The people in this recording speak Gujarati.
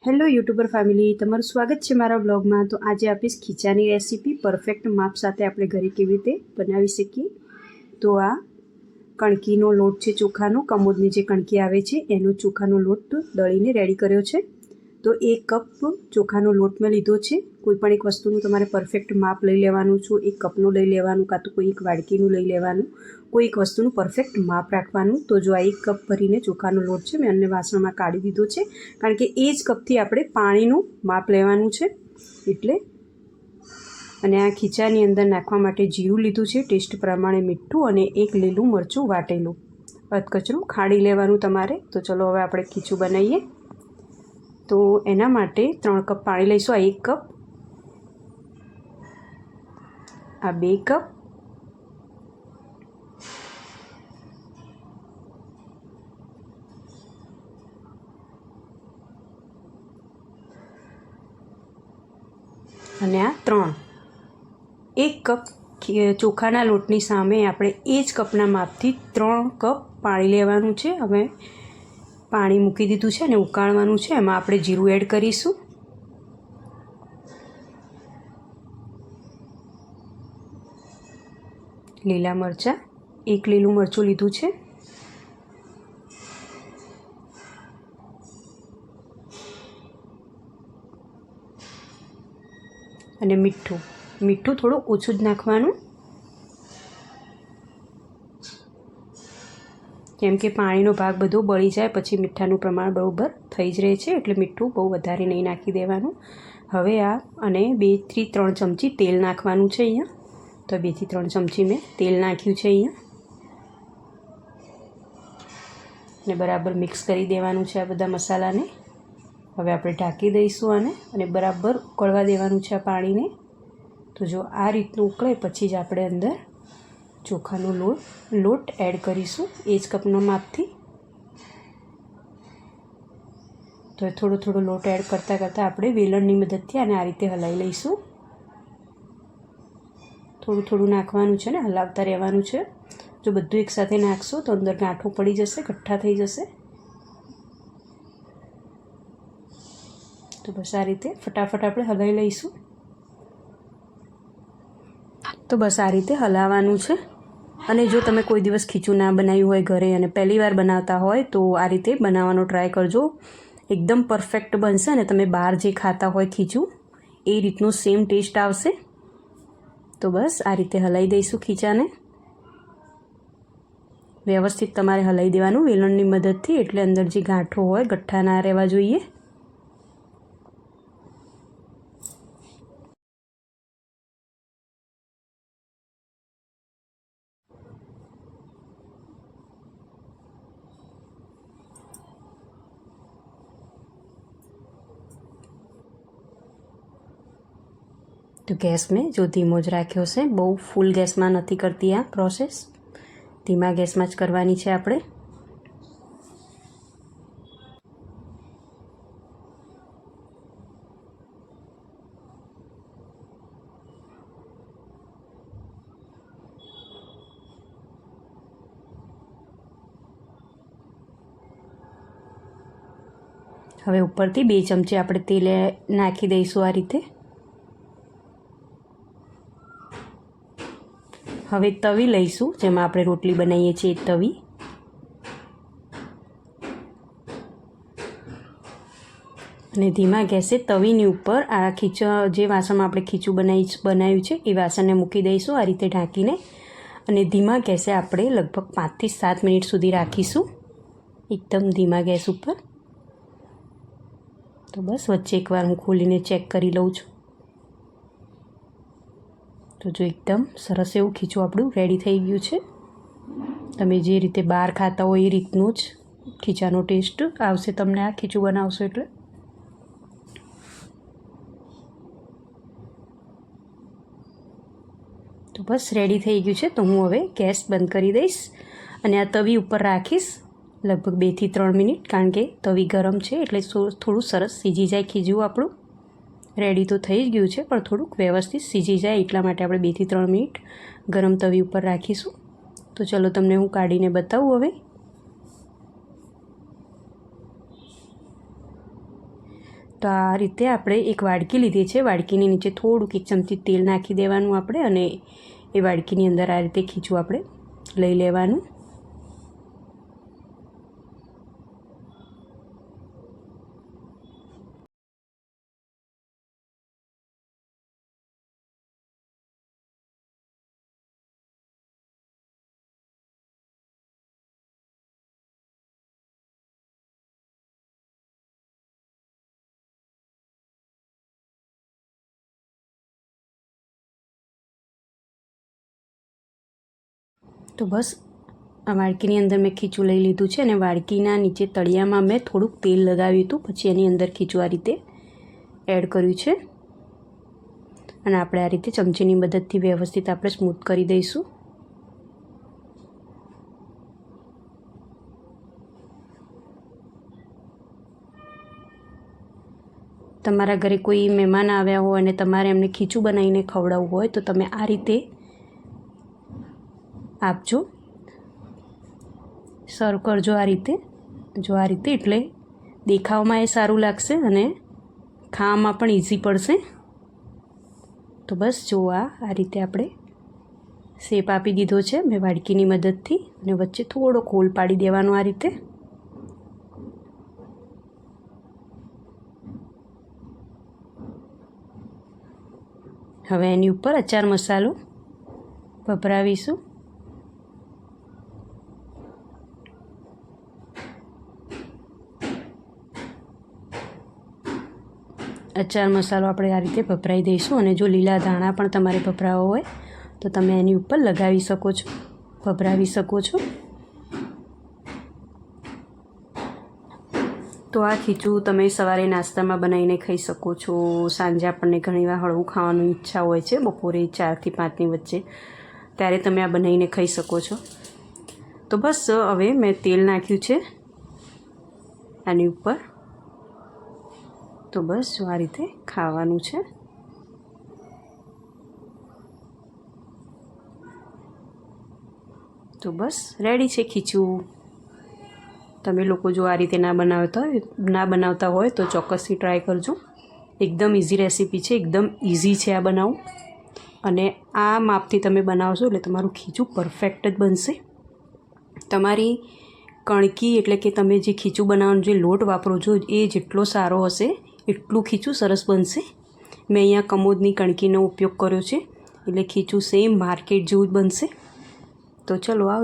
હેલો યુટ્યુબર ફેમિલી, તમારું સ્વાગત છે મારા બ્લોગમાં। તો આજે આપીશ ખીચાની રેસીપી પરફેક્ટ માપ સાથે આપણે ઘરે કેવી રીતે બનાવી શકીએ। તો આ કણકીનો લોટ છે, ચોખાનો કમોદની જે કણકી આવે છે એનો ચોખાનો લોટ દળીને રેડી કર્યો છે। તો 1 કપ ચોખાનો લોટ મેં લીધો છે। કોઈ પણ એક વસ્તુનું તમારે પરફેક્ટ માપ લઈ લેવાનું છે। 1 કપનું લઈ લેવાનું, કાં તો કોઈ એક વાડકીનું લઈ લેવાનું, કોઈ એક વસ્તુનું પરફેક્ટ માપ રાખવાનું। તો જો આ 1 કપ ભરીને ચોખાનો લોટ છે મેં અન્ય વાસણમાં કાઢી દીધો છે, કારણ કે એ જ કપથી આપણે પાણીનું માપ લેવાનું છે એટલે। અને આ ખીચાની અંદર નાખવા માટે જીરું લીધું છે, ટેસ્ટ પ્રમાણે મીઠું અને 1 લીલું મરચું વાટેલું, અધકચરું ખાડી લેવાનું તમારે। તો ચલો હવે આપણે ખીચું બનાવીએ। તો એના માટે 3 કપ પાણી લઈશું। આ 1 કપ, આ 2 કપ, અને આ 3। 1 કપ ચોખાના લોટની સામે આપણે એ જ કપના માપથી 3 કપ પાણી લેવાનું છે। હવે પાણી મૂકી દીધું છે અને ઉકાળવાનું છે। એમાં આપણે જીરું એડ કરીશું, લીલા મરચાં, 1 લીલું મરચું લીધું છે, અને મીઠું થોડું ઓછું જ નાખવાનું, કેમ કે પાણીનો ભાગ બધો બળી જાય પછી મીઠાનું પ્રમાણ બરાબર થઈ જ રહે છે, એટલે મીઠું બહુ વધારે નહીં નાખી દેવાનું। હવે આ અને 2 થી 3 ચમચી તેલ નાખવાનું છે અહીંયા। તો 2 થી 3 ચમચી મેં તેલ નાખ્યું છે અહીંયા, અને બરાબર મિક્સ કરી દેવાનું છે આ બધા મસાલાને। હવે આપણે ઢાંકી દઈશું આને અને બરાબર ઉકળવા દેવાનું છે આ પાણીને। તો જો આ રીતનું ઉકળે પછી જ આપણે અંદર ચોખાનો લોટ એડ કરીશું એ જ કપના માપથી। તો થોડો લોટ એડ કરતાં આપણે વેલણની મદદથી આને આ રીતે હલાવી લઈશું। થોડું નાખવાનું છે ને હલાવતા રહેવાનું છે। જો બધું એકસાથે નાખશો તો અંદર ગાંઠો પડી જશે, ગઠ્ઠા થઈ જશે। તો બસ આ રીતે ફટાફટ આપણે હલાવી લઈશું। તો બસ આ રીતે હલાવવાનું છે। અને જો તમે કોઈ દિવસ ખીચું ના બનાવ્યું હોય ઘરે અને પહેલી વાર બનાવતા હોય તો આ રીતે બનાવવાનો ટ્રાય કરજો, એકદમ પરફેક્ટ બનશે અને તમે બહાર જે ખાતા હોય ખીચું એ રીતનું સેમ ટેસ્ટ આવશે। તો બસ આ રીતે હલાવી દઈશું ખીચાને, વ્યવસ્થિત તમારે હલાવી દેવાનું વેલણની મદદથી, એટલે અંદર જે ગાંઠો હોય ગઠ્ઠા ના રહેવા જોઈએ। તો ગેસ મેં જો ધીમો જ રાખ્યો છે, બહુ ફૂલ ગેસમાં નથી કરતી આ પ્રોસેસ, ધીમા ગેસમાં જ કરવાની છે આપણે। હવે ઉપરથી 2 ચમચી આપણે તેલ નાખી દઈશું આ રીતે। હવે તવી લઈશું જેમાં આપણે રોટલી બનાવીએ છીએ, તવી, અને ધીમા ગેસે તવીની ઉપર આ જે વાસણમાં આપણે ખીચું બનાવ્યું છે એ વાસણને મૂકી દઈશું આ રીતે ઢાંકીને, અને ધીમા ગેસે આપણે લગભગ 5 થી 7 મિનિટ સુધી રાખીશું, એકદમ ધીમા ગેસ ઉપર। તો બસ વચ્ચે એકવાર હું ખોલીને ચેક કરી લઉં છું। તો જો એકદમ સરસ એવું ખીચું આપણું રેડી થઈ ગયું છે। તમે જે રીતે બહાર ખાતા હોય એ રીતનું જ ખીચાનો ટેસ્ટ આવશે તમને આ ખીચું બનાવશો એટલે। તો બસ રેડી થઈ ગયું છે। તો હું હવે ગેસ બંધ કરી દઈશ અને આ તવી ઉપર રાખીશ લગભગ 2 થી 3 મિનિટ, કારણ કે તવી ગરમ છે એટલે થોડું સરસ સીજી જાય ખીચું આપણું। રેડી તો થઈ જ ગયું છે પણ થોડુંક વ્યવસ્થિત સીજી જાય એટલા માટે આપણે 2 થી 3 મિનિટ ગરમ તવી ઉપર રાખીશું। તો ચલો તમને હું કાઢીને બતાવું હવે। તો આ રીતે આપણે એક વાડકી લીધી છે. વાડકીની નીચે થોડુંક 1 ચમચી તેલ નાખી દેવાનું આપણે, અને એ વાડકીની અંદર આ રીતે ખીચું આપણે લઈ લેવાનું. તો બસ આ વાડકીની અંદર મેં ખીચું લઈ લીધું છે, અને વાડકીના નીચે તળિયામાં મેં થોડુંક તેલ લગાવ્યું હતું. પછી એની અંદર ખીચું આ રીતે એડ કર્યું છે, અને આપણે આ રીતે ચમચીની મદદથી વ્યવસ્થિત આપણે સ્મૂથ કરી દઈશું. તમારા ઘરે કોઈ મહેમાન આવ્યા હોય અને તમારે એમને ખીચું બનાવીને ખવડાવવું હોય તો તમે આ રીતે આપજો, સર્વ કરજો આ રીતે. જો આ રીતે, એટલે દેખાવમાં એ સારું લાગશે અને ખાવામાં પણ ઇઝી પડશે. તો બસ જો આ રીતે આપણે શેપ આપી દીધો છે મેં વાડકીની મદદથી, અને વચ્ચે થોડો હોલ પાડી દેવાનો આ રીતે. હવે એની ઉપર અચાર મસાલો ભભરાવીશું. અચાર મસાલો આપણે આ રીતે ભભરાઈ દઈશું, અને જો લીલા ધાણા પણ તમારે ભભરાવા હોય તો તમે એની ઉપર લગાવી શકો છો, ભભરાવી શકો છો. તો આ ખીચું તમે સવારે નાસ્તામાં બનાવીને ખાઈ શકો છો. સાંજે આપણને ઘણીવાર હળવું ખાવાની ઈચ્છા હોય છે, બપોરે 4 થી 5ની વચ્ચે, ત્યારે તમે આ બનાવીને ખાઈ શકો છો. તો બસ હવે મેં તેલ નાખ્યું છે આની ઉપર. તો બસ જો આ રીતે ખાવાનું છે. તો બસ રેડી છે ખીચું. તમે લોકો જો આ રીતે ના બનાવતા હોય તો ચોક્કસથી ટ્રાય કરજો. એકદમ ઇઝી રેસીપી છે, એકદમ ઇઝી છે આ બનાવવું, અને આ માપથી તમે બનાવશો એટલે તમારું ખીચું પરફેક્ટ જ બનશે. તમારી કણકી એટલે કે તમે જે ખીચું બનાવવાનો જે લોટ વાપરો છો એ જેટલો સારો હશે એટલું ખીચું સરસ બનશે. મેં અહીંયા કમોદની કણકીનો ઉપયોગ કર્યો છે, એટલે ખીચું સેમ માર્કેટ જેવું જ બનશે. તો ચલો આવ.